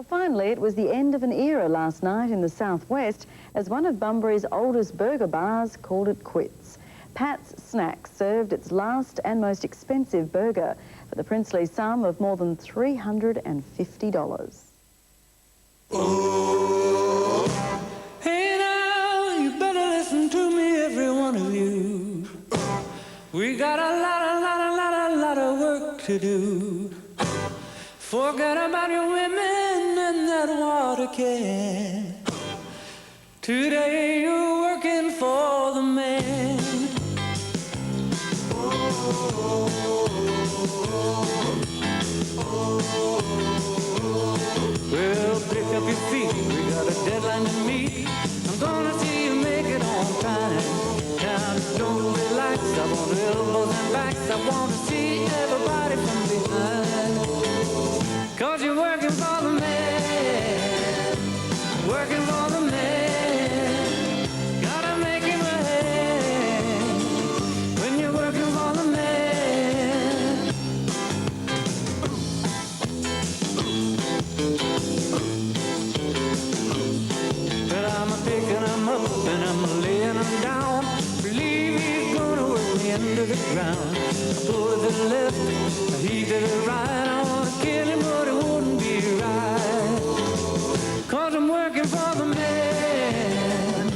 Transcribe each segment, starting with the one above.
Well, finally, it was the end of an era last night in the southwest as one of Bunbury's oldest burger bars called it quits. Pat's Snacks served its last and most expensive burger for the princely sum of more than $350. Oh, hey now, you better listen to me, every one of you. We got a lot of work to do. Forget about your women and that water can. Today you're working for the man. Well, pick up your feet, we got a deadline to meet. I'm gonna see you make it on time. Now don't relax, I want elbows and backs. I wanna see everybody from behind. 'Cause you're working for the man, working for the man. Gotta make him ahead when you're working for the man. Well, I'm picking him up and I'm laying him down. Believe he's gonna work me into the ground. I pull to the left, he to the right. I wanna kill him, but it wouldn't be right. 'Cause I'm working for the man,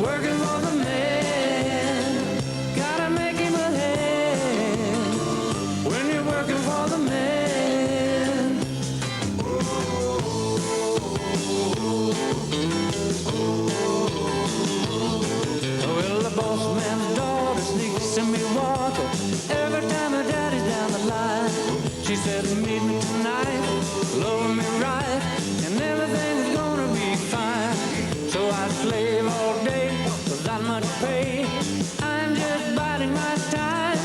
working for the man. Gotta make him ahead when you're working for the man. Well, the boss man's daughter sneaks in me water every time her daddy's down the line. She said, meet me tonight, love me right, and everything's gonna be fine. So I slave all day without much pay. I'm just biding my time,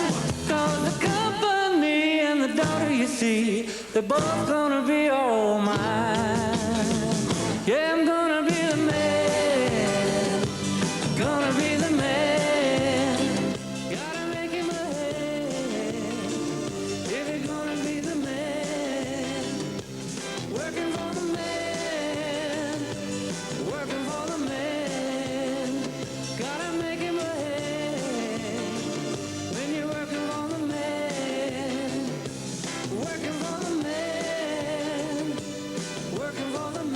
'cause the company and the daughter you see, they're both gonna be all mine. Yeah, I'm gonna be the man, gonna be the man. Gotta make him ahead if you're gonna be the man. Working for the man, working for the man. Gotta make him ahead when you're working for the man. Working for the man, working for the man.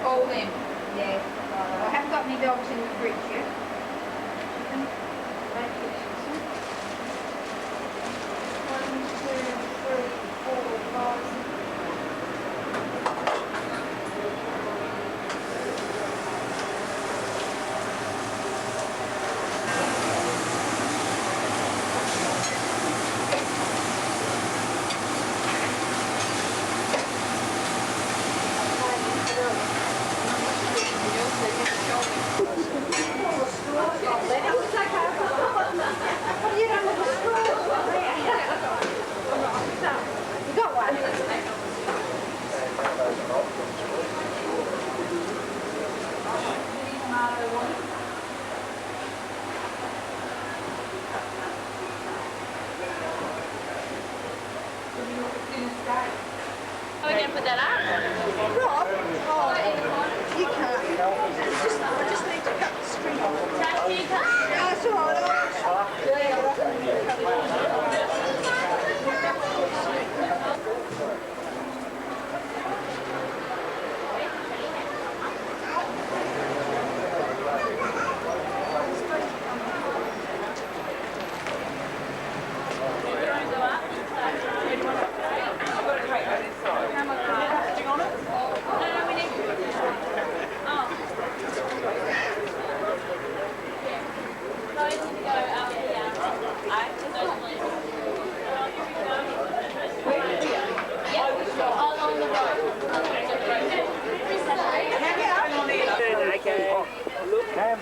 All them? Yeah. I haven't got any dogs in the fridge yet. One, two, three, four, five. Are we going to put that up? Rob? Oh, you can't. I just need to cut the string off. That's all right.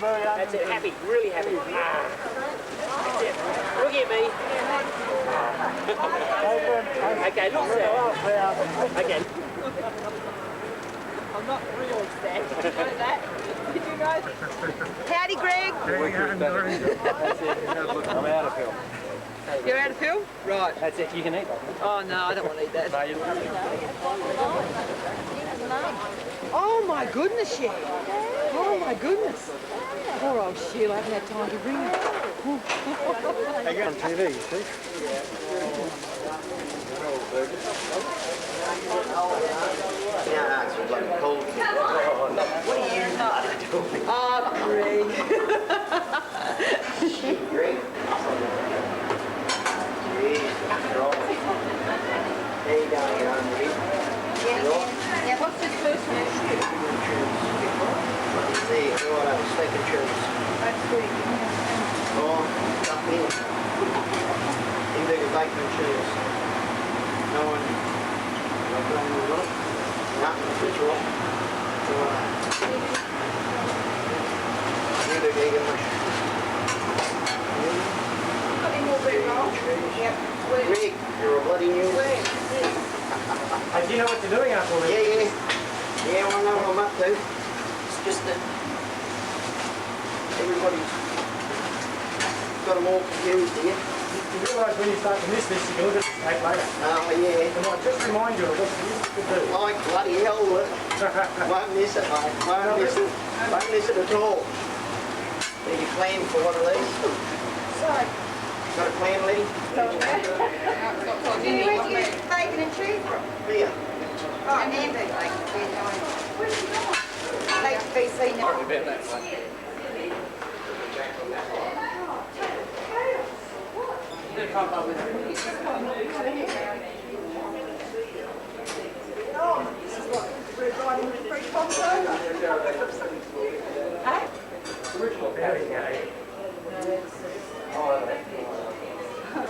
That's it, happy, really happy. That's it. Look at me. Okay, look sad. Okay. I'm not real sad. Did you know that? Did you know? Howdy, Greg. I'm out of film. You're out of film? Right. That's it, you can eat that. Oh, no, I don't want to eat that. No, you don't. Oh, my goodness, yeah. Oh, my goodness. Poor old Sheila, I haven't had time to bring her. They go on TV, you see? Yeah, it's bloody cold. What are you not doing? Oh, Greg. Greg? There you go, Greg. Yeah, what's his first name? See, all right, steak and chips. That's good. Oh, stuff in. You do your bacon and cheese. No one. Not done with it. Nothing, it's wrong. All right. You do the egg and mush. Got any more bread roll? Yep. Greg, you're a bloody new. Hey, do you know what you're doing, Uncle? Yeah. Yeah, well, I know what I'm up to. It's just that everybody's got them all confused here. You realise when you start to miss this, you can look at the tape later. Oh, yeah. It might just remind you of what you used to do. Like bloody hell, look. Won't miss it, mate. Won't miss it. Won't miss it at all. Did you plan for one of these? Sorry. Got a plan, Letty? Where do you get bacon and cheese from? Here. Oh, and then bacon and cheese. Where's it going? Take BC now.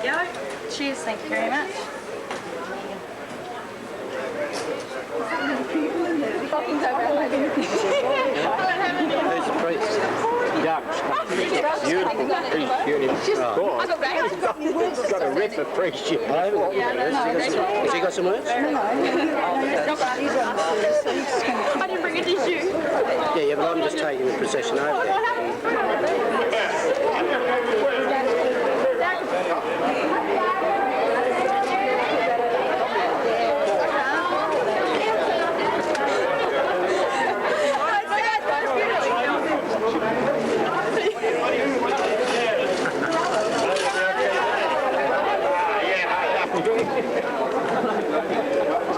Go. Cheers, thank you very much. There's a priest. Beautiful priest, beautiful. He's got a rip of priest. Has he got some words? I didn't bring a tissue. Yeah, but I'm just taking the procession over there.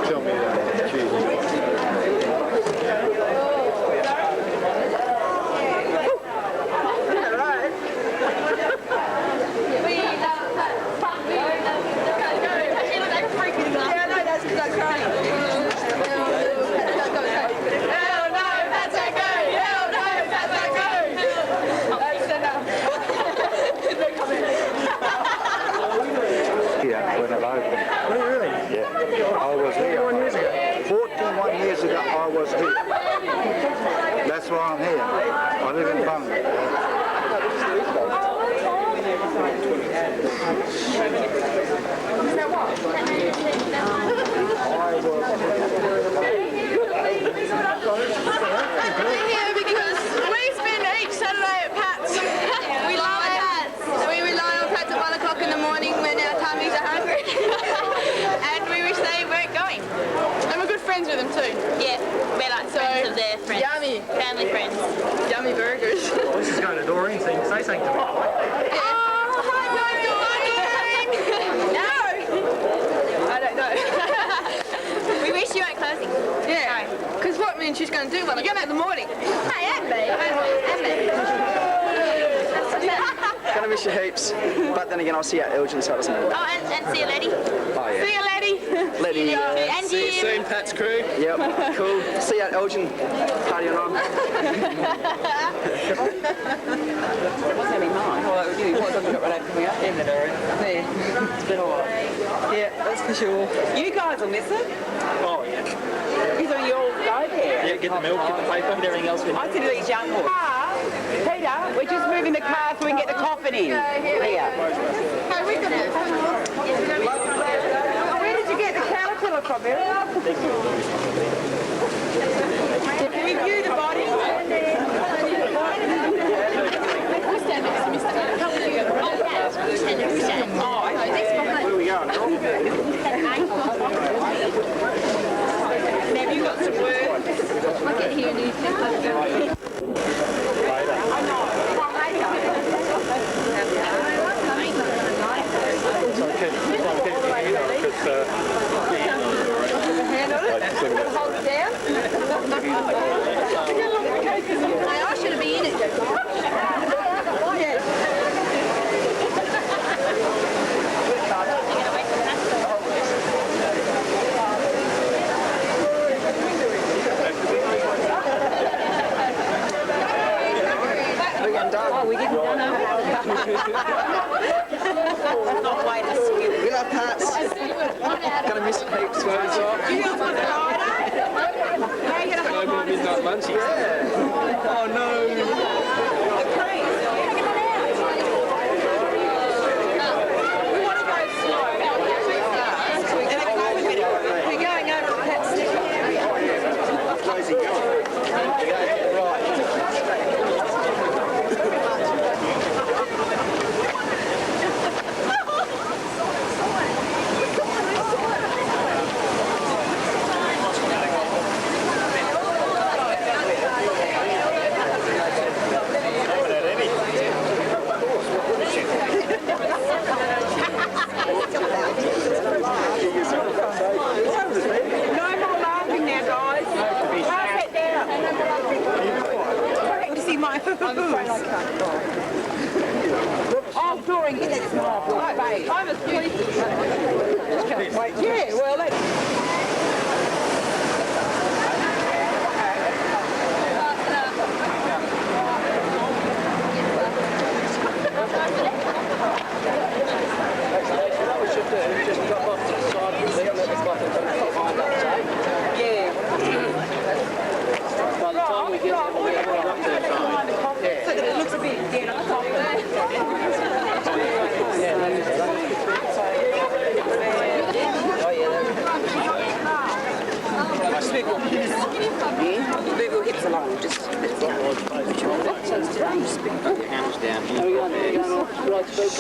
Tell me that. When it opened. Really? Yeah. I was here. 41 years ago, I was here. That's why I'm here. I live in Bunga. We're here because we spend each Saturday at Pat's. We love Pat's. We rely on Pat's at 1 o'clock in the morning when our tummies are hungry. And we wish they weren't going. And we're friends with them too. Yeah, we're like friends of their friends. Yummy. Family friends. Yummy burgers. Well, this is going to Doreen, so you can say something to me. Oh, hi, Doreen. No. I don't know. We wish you weren't closing. Yeah. Because what means she's going to do one? You're going to in the morning. Hey, and me. Gonna miss you heaps, but then again I'll see you at Elgin, so it doesn't matter. Oh, and see you, laddie. Oh yeah. See you, laddie. Letty. And See you you. soon, Pat's crew. Yep, cool. See you at Elgin. Party on. What's that in mind? Oh, you what have you got right over coming up? In the door. There. It's been a while. Yeah, that's for sure. You guys will miss it. Oh, yeah. Because you all go there. Yeah, get the milk, get the paper, and everything else. I said to these young boys, Peter, we're just moving the car so we can get the coffin in. Here. Hey, we got it. Where did you get the caterpillar from, Mary? Can we view the body? Where are we going? Have you got some words? I'll get here and you Hold it down. I should be in it. Oh, we didn't know. Not way to see it. We love Pats. Gonna miss it heaps. Do you want to ride? How are you going to hold on? Midnight lunch. Yeah. Oh no. The cream. We want to go slow. And then go a bit. We're going over to Pat's sticking area. Where's he going? No more laughing now, guys. Pass it down. To see my Oh, Doreen, get that smile. Oh, babe. I'm asleep. Wait, yeah, well, that's... So that it looks a bit, yeah, like a coffee. Move your hips along, just hands down. Are we going off right straight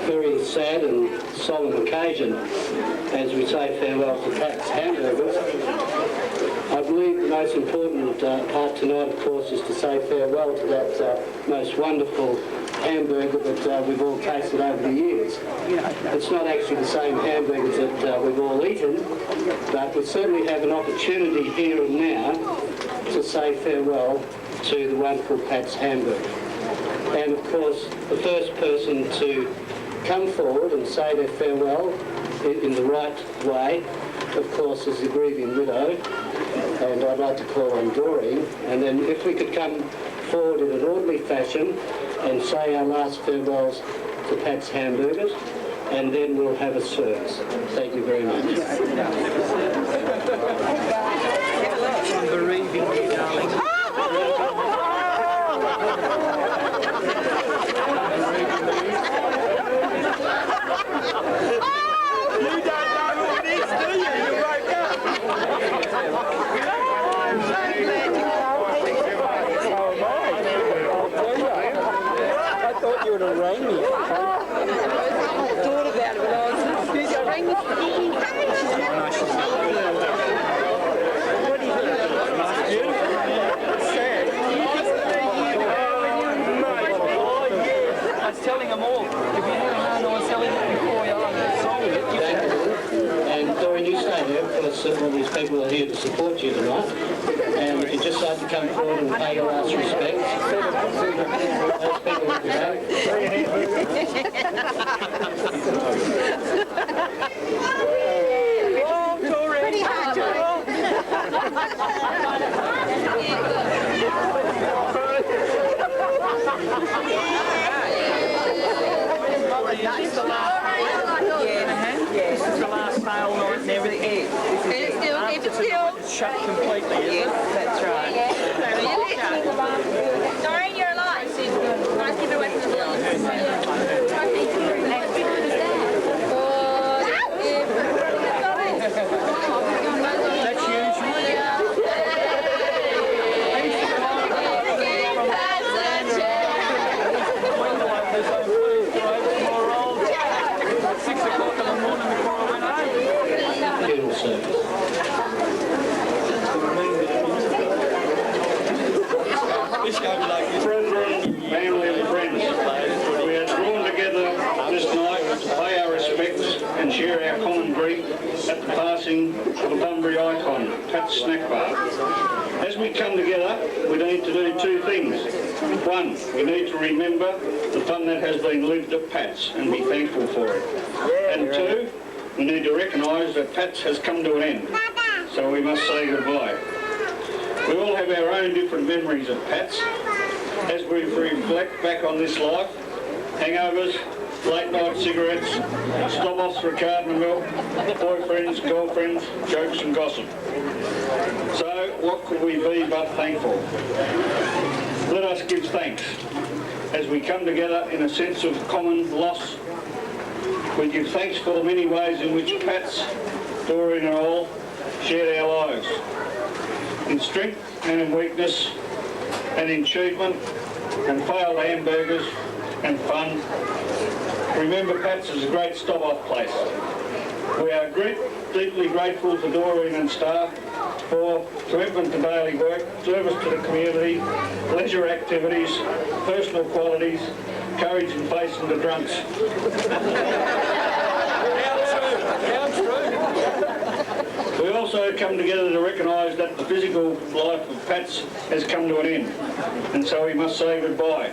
Very sad and solemn occasion as we say farewell to Pat's Hamburgers. I believe the most important part tonight, of course, is to say farewell to that most wonderful hamburger that we've all tasted over the years. It's not actually the same hamburgers that we've all eaten, but we certainly have an opportunity here and now to say farewell to the wonderful Pat's Hamburger. And of course, the first person to come forward and say their farewell in the right way, of course, is the grieving widow. And I'd like to call on Doreen. And then if we could come forward in an orderly fashion and say our last farewells to Pat's Hamburgers, and then we'll have a service. Thank you very much. I'm bereaving you, darling. You don't know who it is, do you? You woke up. I'm so glad you called. So am I. I thought you would have rang me. I thought about it when I was busy. I rang me. What do you think? Sad. I was telling them all. If you hadn't known I was telling them before I sold it. And Doreen, you stay there because all these people are here to support you tonight. And if you'd just like to come forward and pay your last respects. Those people will be back. Pretty hard to This is the last This is the last sale night and everything. Keep it still. It's shut completely, isn't it? That's right. Doreen, you're alive. Nice, keep it away from the balloons. That's Family and friends, we are drawn together this night to pay our respects and share our common grief at the passing of a Bunbury icon, Pat's Snack Bar. As we come together, we need to do two things. One, we need to remember the fun that has been lived at Pat's and be thankful for it. And two, we need to recognise that Pat's has come to an end, so we must say goodbye. We all have our own different memories of Pat's. As we reflect back on this life, hangovers, late night cigarettes, stop-offs for a carton of milk, boyfriends, girlfriends, jokes and gossip. So what could we be but thankful? Let us give thanks. As we come together in a sense of common loss, we give thanks for the many ways in which Pat's, Doreen and all shared our lives. In strength and in weakness, and in achievement, and failed hamburgers, and fun. Remember Pat's is a great stop-off place. We are deeply grateful to Doreen and staff for commitment to daily work, service to the community, leisure activities, personal qualities, courage in facing the drunks. We also come together to recognise that the physical life of Pat's has come to an end, and so we must say goodbye.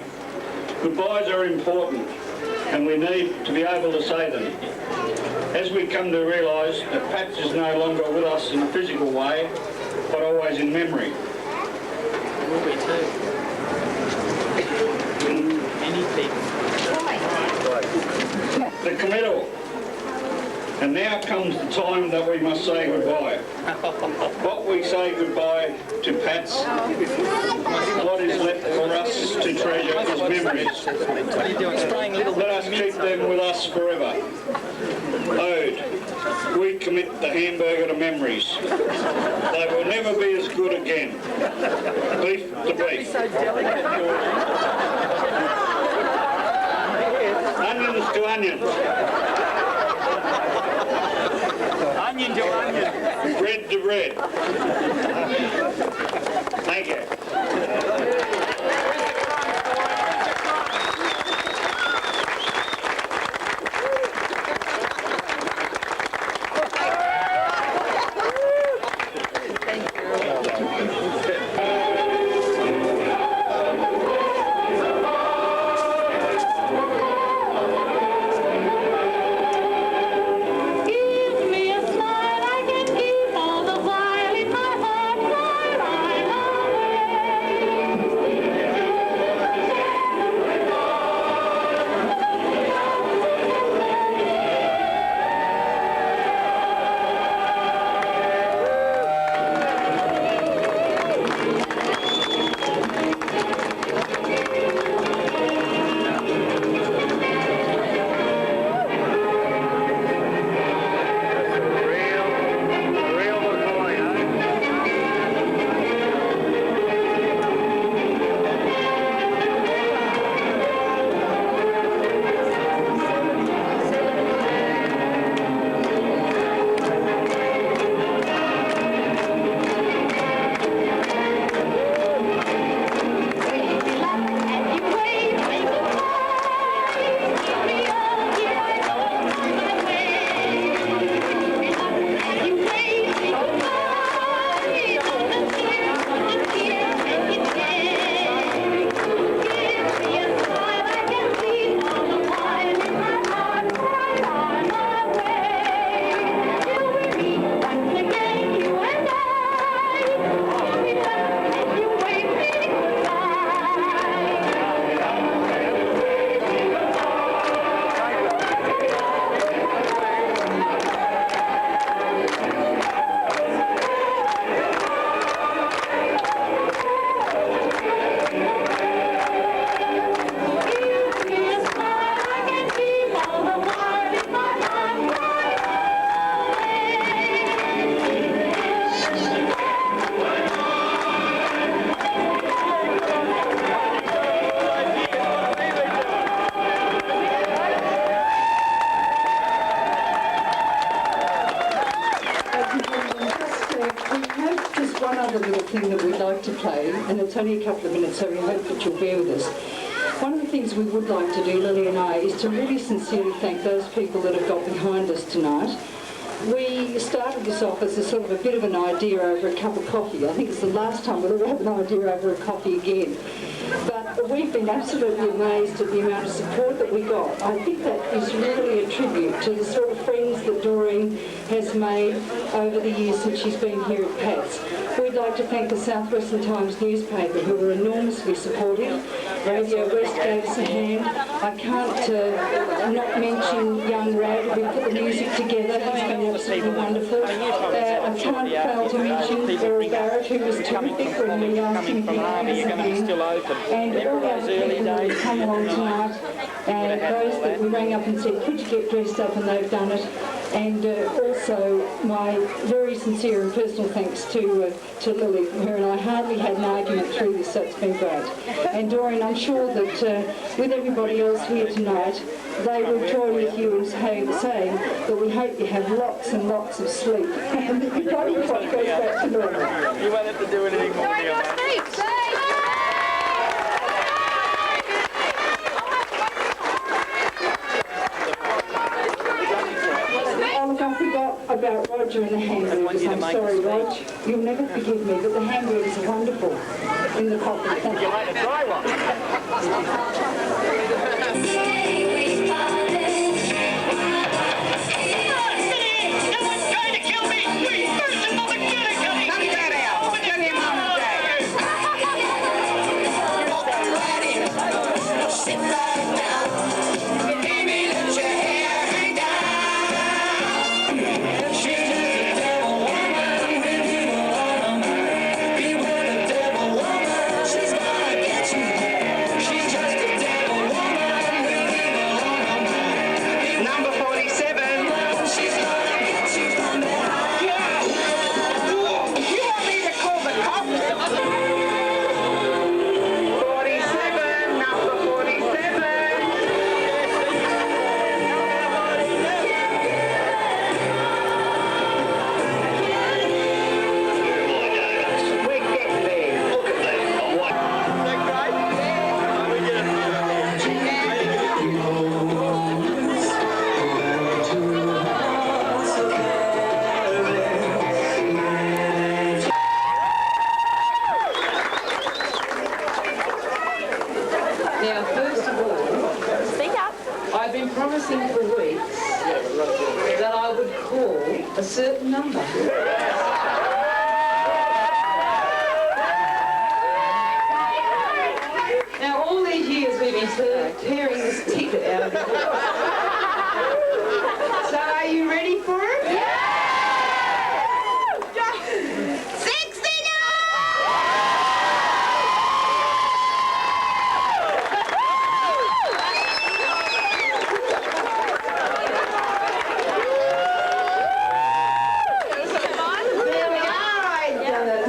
Goodbyes are important, and we need to be able to say them. As we come to realise that Pats is no longer with us in a physical way, but always in memory. Will be too. Many people. The committal. And now comes the time that we must say goodbye. What we say goodbye to Pats, what is left for us to treasure as memories. What are you doing? Spraying little Let us keep them with us forever. Ode. We commit the hamburger to memories. They will never be as good again. Beef to beef. So delicate, Onions to onions. Onion to onion. Red to red. Thank you. That we'd like to play, and it's only a couple of minutes, so we hope that you'll bear with us. One of the things we would like to do, Lily and I, is to really sincerely thank those people that have got behind us tonight. We started this off as a sort of a bit of an idea over a cup of coffee. I think it's the last time we'll ever have an idea over a coffee again. But we've been absolutely amazed at the amount of support that we got. I think that is really a tribute to the sort of friends that Doreen has made over the years since she's been here at Pat's. We'd like to thank the South Western Times newspaper, who were enormously supportive. Radio West gave us a hand. I can't not mention young Rad, who put the music together. He's been absolutely wonderful. I can't fail to mention Earl Barrett, who was terrific when we asked him if he gave us a hand. And all the other people who come along tonight, and those that we rang up and said, could you get dressed up, and they've done it. And also my very sincere and personal thanks to Lily. Her and I hardly had an argument through this, so it's been great. And Doreen, I'm sure that with everybody else here tonight, they will join with you in saying that we hope you have lots and lots of sleep. And that you probably goes back to normal. You won't have to do anything more. I forgot about Roger and the hamburgers. I'm sorry, Rog. You'll never forgive me, but the hamburgers are wonderful in the coffee. Thank you. You like to try one? certain number. Now, all these years we've been tearing this ticket out of it. So, are you ready for it? Yeah! 69! There we are, I've done it.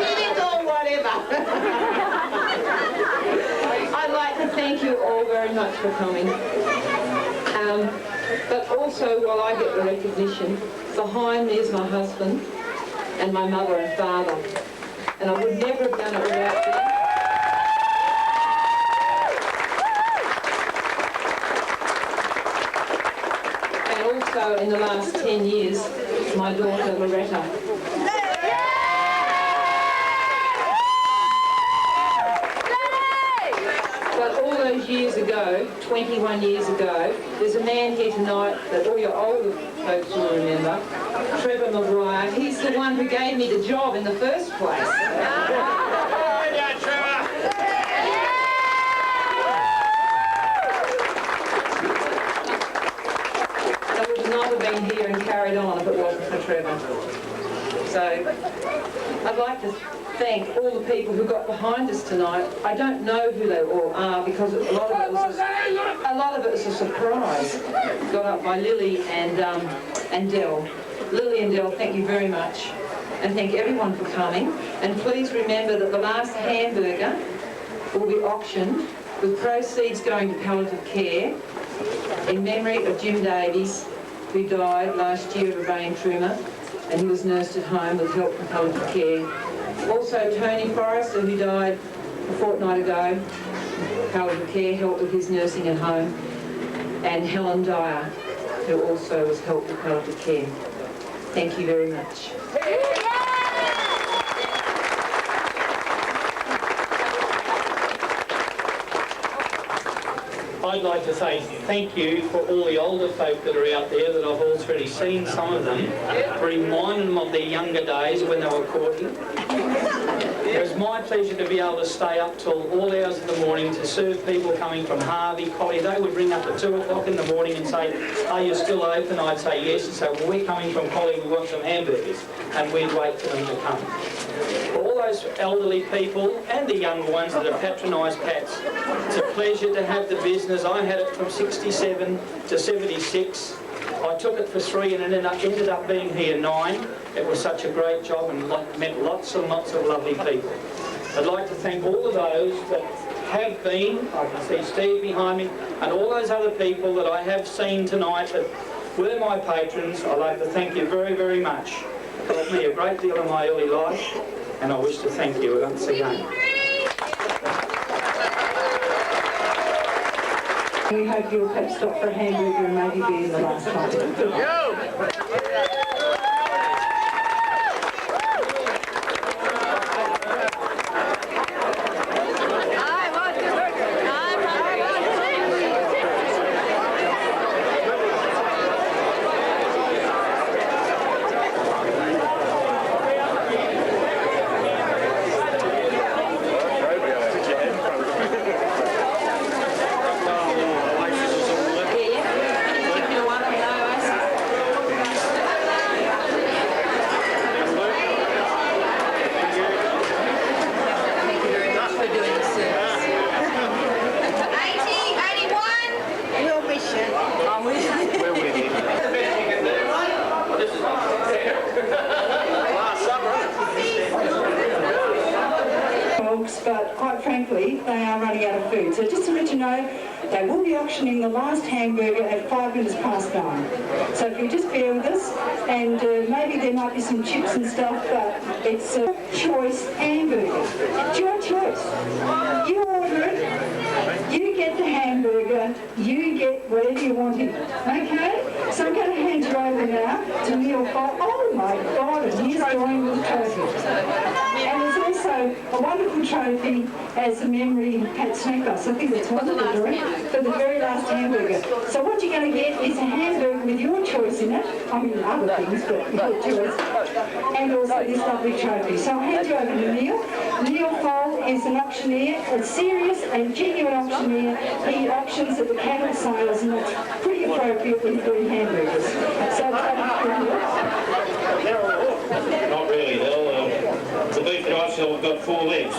Give it or whatever. I'd like to thank you all very much for coming. But also, while I get the recognition, behind me is my husband and my mother and father. And I would never have done it without them. And also, in the last 10 years, my daughter Loretta. But all those years ago, 21 years ago, there's a man here tonight that all your older folks will remember, Trevor McGuire. He's the one who gave me the job in the first place. I would not have been here and carried on if it wasn't for Trevor. So I'd like to thank all the people who got behind us tonight. I don't know who they all are because a lot of it was a surprise. Got up by Lily and Del. Lily and Del, thank you very much, and thank everyone for coming. And please remember that the last hamburger will be auctioned with proceeds going to palliative care in memory of Jim Davies, who died last year of a brain tumour, and he was nursed at home with help from palliative care. Also Tony Forrester, who died a fortnight ago, palliative care, helped with his nursing at home, and Helen Dyer, who also was helped with palliative care. Thank you very much. I'd like to say thank you for all the older folk that are out there that I've already seen, some of them, remind them of their younger days when they were courting. It was my pleasure to be able to stay up till all hours of the morning to serve people coming from Harvey, Collie. They would ring up at 2 o'clock in the morning and say, are you still open? I'd say yes, and say, well, we're coming from Collie, we want some hamburgers. And we'd wait for them to come. For all those elderly people and the younger ones that have patronised Pat's, it's a pleasure to have the business. I had it from 67 to 76. I took it for 3 and it ended up being here 9. It was such a great job and met lots and lots of lovely people. I'd like to thank all of those that have been, I can see Steve behind me, and all those other people that I have seen tonight that were my patrons. I'd like to thank you very, very much. It taught me a great deal in my early life, and I wish to thank you once again. We hope you'll perhaps stop for a hamburger and maybe be in the last time. But quite frankly, they are running out of food. So just to let you know, they will be auctioning the last hamburger at 5 minutes past 9. So if you just bear with us, and maybe there might be some chips and stuff, but it's a choice hamburger. It's your choice. You order it, you get the hamburger, you get whatever you want in it. Okay? So I'm going to hand you over now to Neil Folt. Oh my God, and he's drawing with the trophy. And there's also a wonderful trophy as a memory of Pat Snackbar. So I think that's wonderful, Doreen, for the very last hamburger. So what you're going to get is a hamburger with your choice in it. I mean, other things, but your choice. And also this lovely trophy. So I'll hand you over to Neil. Neil Folt is an auctioneer, a serious and genuine auctioneer. He auctions at the cattle sales, and it's pretty appropriate when you're doing hamburgers. So Not really, Bill. The beef that I sell has got 4 legs.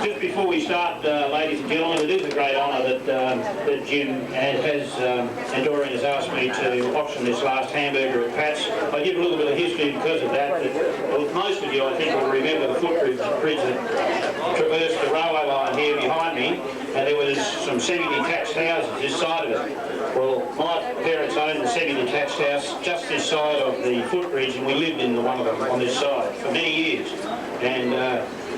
Just before we start, ladies and gentlemen, it is a great honour that Jim and Doreen has asked me to auction this last hamburger at Pat's. I give a little bit of history because of that. Well, most of you, I think, will remember the footbridge that traversed the railway line here behind me, and there was some semi-detached houses this side of it. Well, my parents owned the semi-detached house just this side of the footbridge, and we lived in one of them on this side for many years. And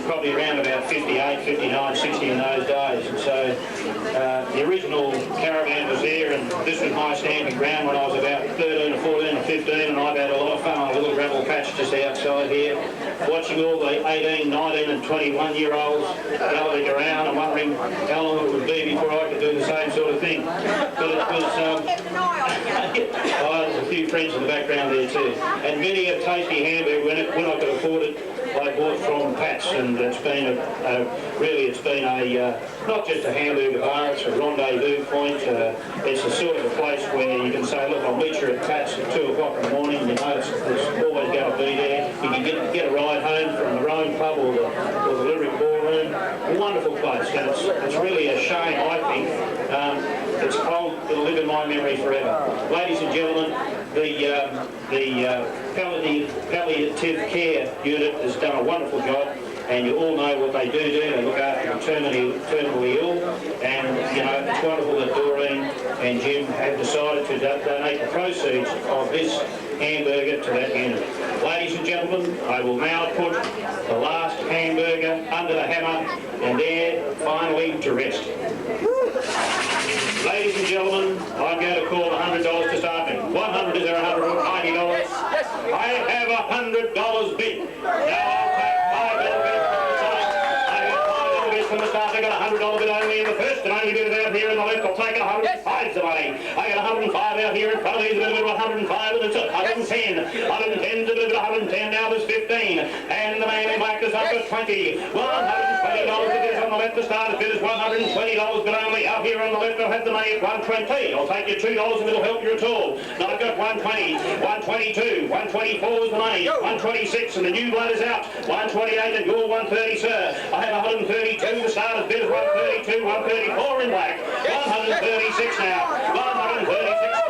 probably around about 58, 59, 60 in those days. And so the original caravan was there, and this was my stamping ground when I was about 13 or 14 or 15, and I've had a lot of fun on a little gravel patch just outside here, watching all the 18, 19 and 21-year-olds gallivanting around and wondering how long it would be before I could do the same sort of thing. But it was... there's a few friends in the background there too. And many a tasty hamburger, when I could afford it, I bought from Pat's, and it's been it's been not just a hamburger bar, it's a rendezvous point. It's a sort of a place where you can say, look, I'll meet you at Pat's at 2 o'clock in the morning, you know, it's always going to be there. You can get a ride home from the Rome pub or the Lyric Ballroom. A wonderful place, and it's really a shame, I think. It'll live in my memory forever. Ladies and gentlemen, the palliative care unit has done a wonderful job, and you all know what they do. They look after the terminally ill, and you know, it's wonderful that Doreen and Jim have decided to donate the proceeds of this hamburger to that unit. Ladies and gentlemen, I will now put the last hamburger under the hammer and there finally to rest. Ladies and gentlemen, I'm going to call $100 to start me. 100, is there $190? I have $100 bid. Now I'll take 5 little bits from the side. I got 5 little bits from the start. I got $100 bid only in the first, and only bid out here in the left. I'll take it 105 the money. I got 105 out here in front of me. There's a little bit of 105, and it's 110. 110 to the 110. Now there's 15, and the man in black is up at 20. $120 it is on the left. The starter's bid is $120, but only out here on the left. I'll have the money at 120. I'll take you $2 and it'll help you at all. Now I've got 120, 122, 124 is the money, 126 and the new blood is out, 128 and you're 130, sir. I have 132, the starter's bid is 132, 134 in black, 136 now, 136,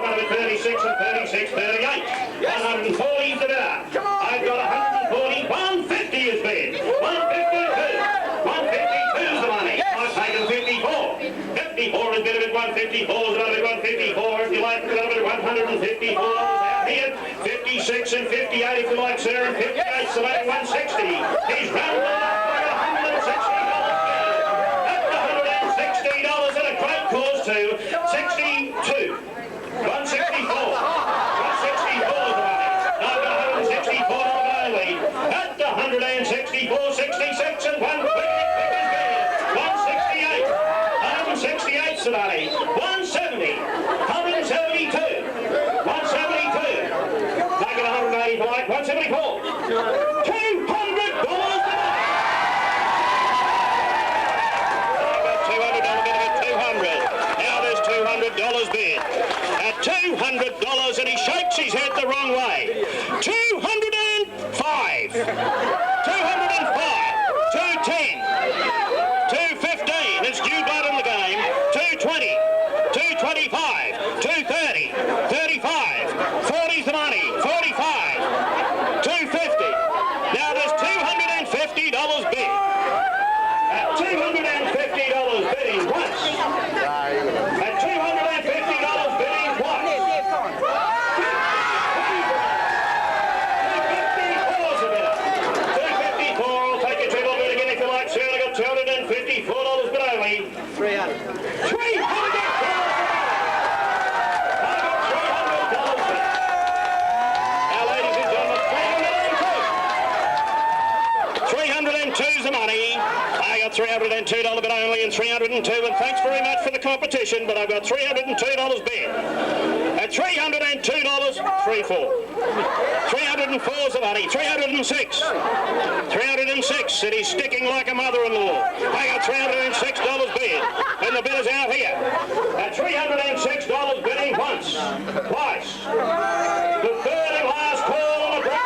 136 and 36, 38, 140 is the bidder. I've got 140, 150 is bid, 152, 152 is the money. I've taken 54. 54 is bid at 154, is another 154 if you like, another 154 out here, 56 and 58 if you like, sir, and 58 so about 160. He's round the left by $160. That's $160 and a great cause too. 62, 164, 164 is the money. I've got $164 only. At $164, 66 and 120. 168 today, 170, 172, 172, make it 185, 174, $200 today. $302 bid only and 302, and thanks very much for the competition, but I've got $302 bid. At $302, 3-4. 304's the money, 306. 306, and he's sticking like a mother-in-law. I got $306 bid, and the bidder's out here. At $306 bidding once, twice. The third and last call on the ground.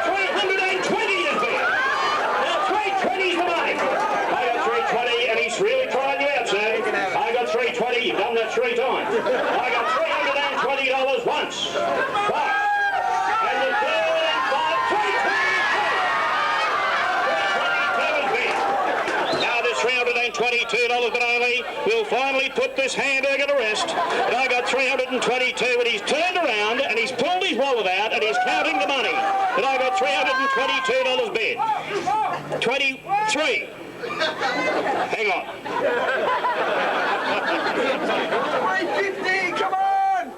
320 is bid. Now 320's the money. I got 320, and he's really trying you out, sir. I got 320, you've done that 3 times. I got $320 once, twice. And the third and final, 322 is bid. Now this $322 but only will finally put this hamburger to rest. And I got 322, and he's turned around and he's pulled his wallet out and he's counting the money. And I got $322 bid. 23. Hang on. 350, come on!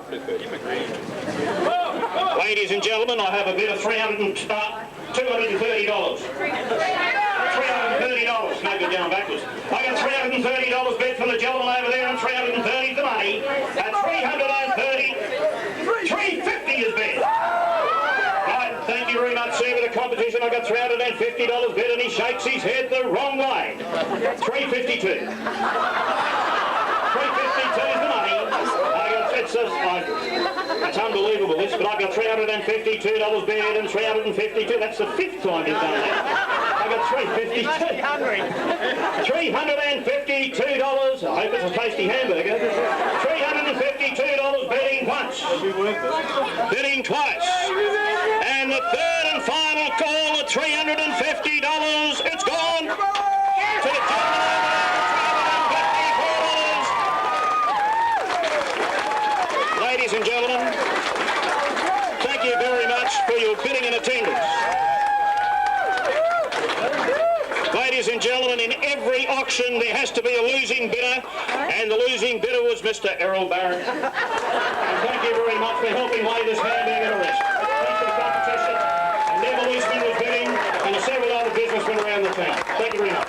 Ladies and gentlemen, I have a bid of $230. $330. No good down backwards. I got $330 bid from the gentleman over there, and 330 the money. At 330, 350 is bid. Right, thank you very much, sir, for the competition. I got $350 bid, and he shakes his head the wrong way. 352. 352 is the money. It's unbelievable this, but I've got $352 bid and 352. That's the 5th time he's done that. I got 352. You must be hungry. $352. I hope it's a tasty hamburger. $352 bidding once. Bidding twice. And the third and final call at $350. It's gone to the gentleman over $354. Ladies and gentlemen, thank you very much for your bidding and attendance. Ladies and gentlemen, in every auction there has to be a losing bidder, and the losing bidder was Mr. Errol Barrett. And thank you very much for helping lay this hamburger to rest. Thanks for the competition. And Never Leastman was bidding, and several other businessmen around the town. Thank you very much.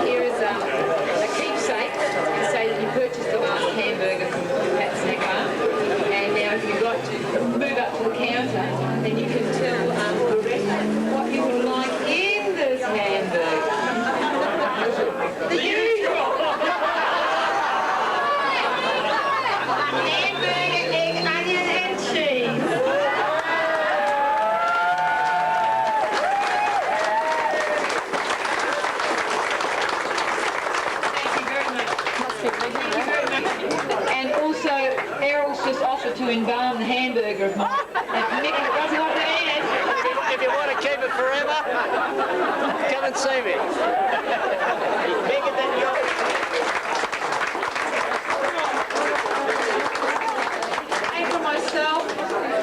Here is a keepsake to say that you purchased the last hamburger from Pat Snack Bar. And now if you'd like to move up to the counter, then you can tell Loretta what you would like in this hamburger. The usual. Hamburger, egg, onion and cheese. And also, Errol's just offered to embalm the hamburger of mine. And Nick doesn't want to eat it. If you want to keep it forever, come and see me. Bigger than yours. And for myself,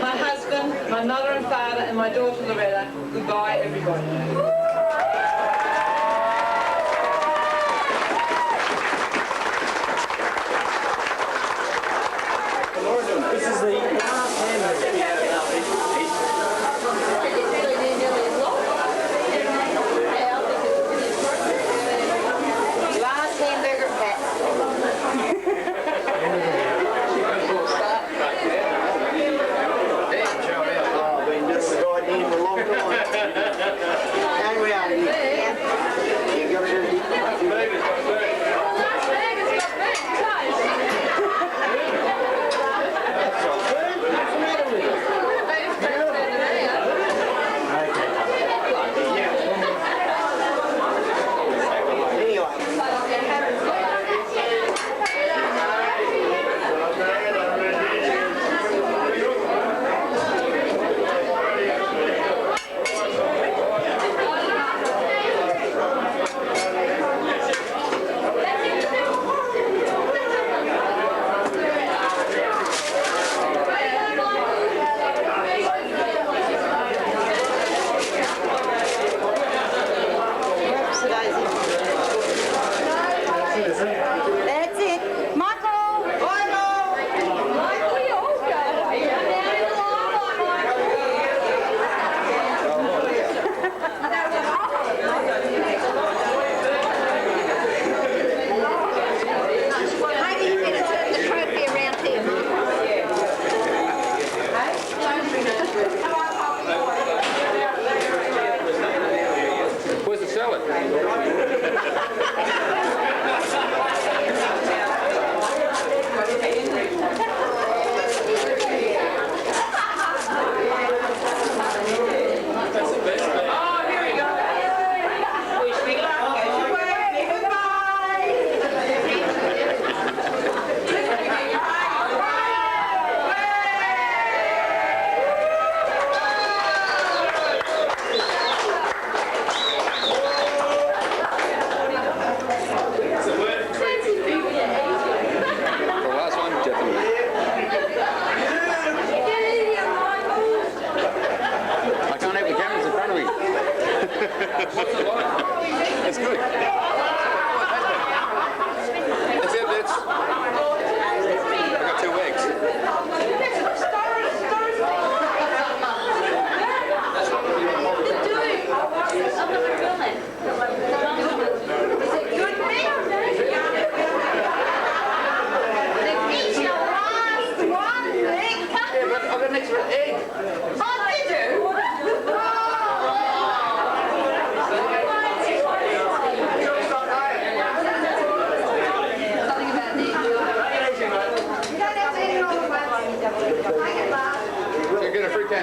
my husband, my mother and father, and my daughter Loretta, goodbye everybody. This is the last hamburger. Last hamburger Pat. I've been just riding here for a long time. Hang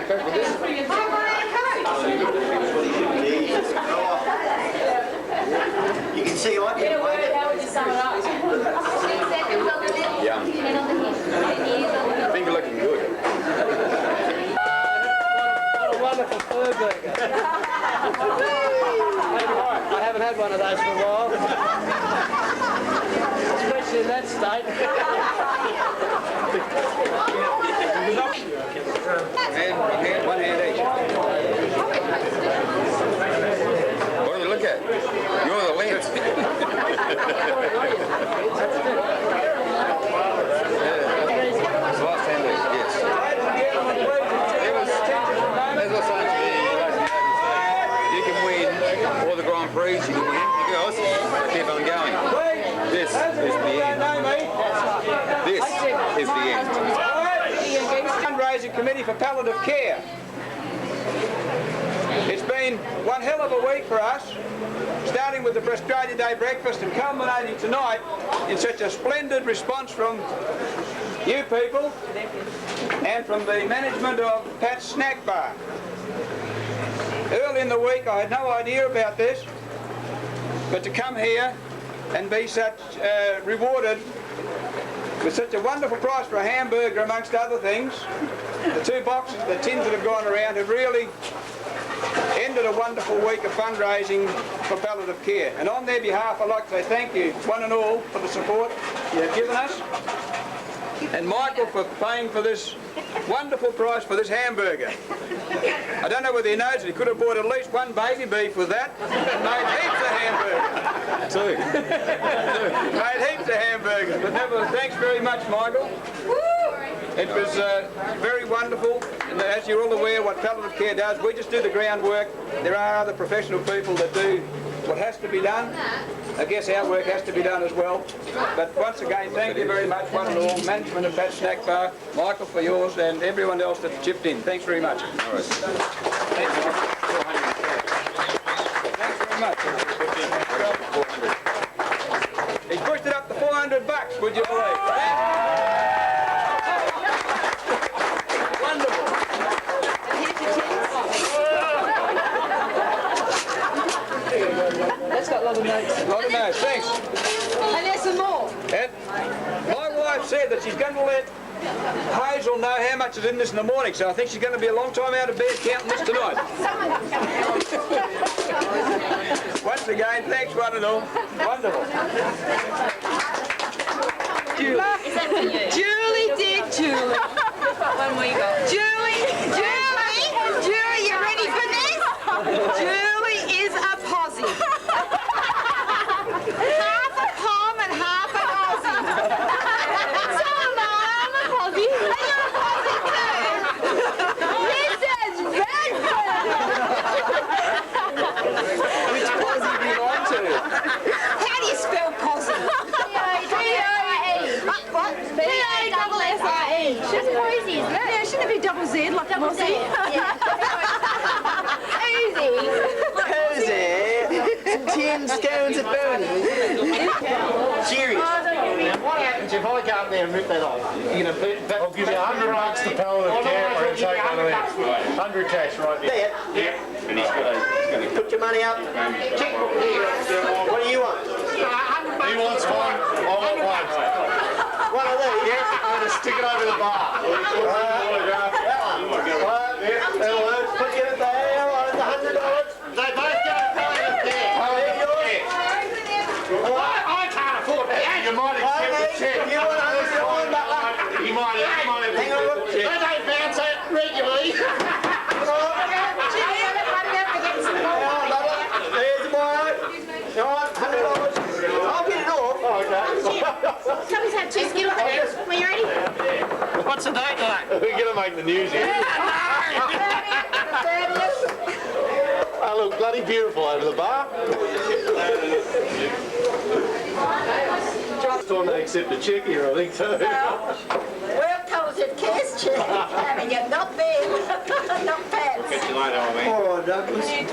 can't cope with this. You can see I can wait it. How would you sum it up? 6 seconds on the left. Yum. 10 on the hip. I think you're looking good. What a wonderful fur burger. I haven't had one of those for a while. Especially in that state. One hand each. What do we look at? You're the lens. It's the last hand each, yes. As I was saying to you can win all the Grand Prix, you can win the girls, keep on going. This is the end. This is the end. Fundraising committee for palliative care. It's been one hell of a week for us, starting with the Australia Day breakfast and culminating tonight in such a splendid response from you people and from the management of Pat's Snack Bar. Early in the week I had no idea about this, but to come here and be such rewarded with such a wonderful price for a hamburger amongst other things, the 2 boxes, the tins that have gone around have really ended a wonderful week of fundraising for palliative care. And on their behalf I'd like to say thank you one and all for the support you have given us, and Michael for paying for this wonderful price for this hamburger. I don't know whether he knows it, he could have bought at least 1 baby beef with that and made heaps of hamburgers. Made heaps of hamburgers. But nevertheless, thanks very much, Michael. It was very wonderful, and as you're all aware what palliative care does, we just do the groundwork. There are other professional people that do what has to be done. I guess our work has to be done as well. But once again, thank you very much, one and all, management of Pat's Snack Bar, Michael for yours, and everyone else that chipped in. Thanks very much. Thanks very much. He's pushed it up to $400, would you believe? That's got a lot of notes. A lot of notes, thanks. And there's some more. And my wife said that she's going to let Hazel know how much is in this in the morning, so I think she's going to be a long time out of bed counting this tonight. Once again, thanks one and all. Wonderful. Julie, dear Julie. One more you got. Julie, you ready for this? Julie is a posse. Half a pom and half an Aussie. So I'm a posse. And you're a posse too. This is Which posse do you belong to? How do you spell posse? P-O-E. What? P-O-S-S-I-E. That's crazy, isn't it? Yeah, shouldn't it be double Z like double Z? Yeah. Cozy. Tin scones and boonies. Serious. Now what happens if I go up there and rip that off? You're going to I'll give you $100 to palliative care or take one of them. 100 cash right there. Yep. And he's going to put your money up. Check. What do you want? He wants one. I want one. One of these? Yeah, I'm going to stick it over the bar. That one. That'll work. Put it there. $100. They both go to palliative care. I can't afford that. You might accept the check. You want $100, Butler? You might have Hang on, look. They don't bounce that regularly. There's the boy. You want $100? I'll get it off. Oh, okay. Somebody's had 2 skittles there. When you ready? What's the date like? We're going to make the news here. I look bloody beautiful over the bar. Just time to accept a check here, I think, too. Well, comes in case check. Having it, not them, not pets. Catch you later, I mean. All right, Douglas. You're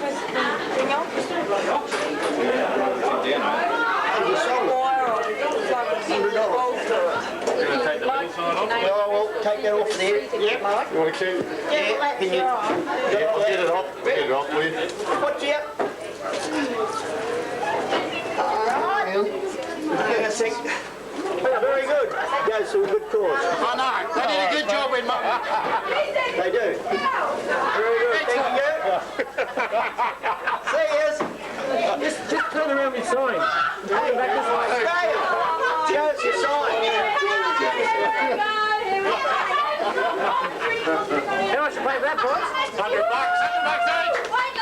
going to take the little side off? Oh, well, take that off there. Yeah. You want to keep? Yeah. Can you? Yeah, I'll get it off. Get it off, will you? What's up? Hang on a sec. Oh, very good. Goes to a good cause. I know. They did a good job with Mum. They do. Very good. Thank you. See yous. Just turn around with sign. Hey, stay. Show us your sign. How much you pay for that, boys? $100. $100 each.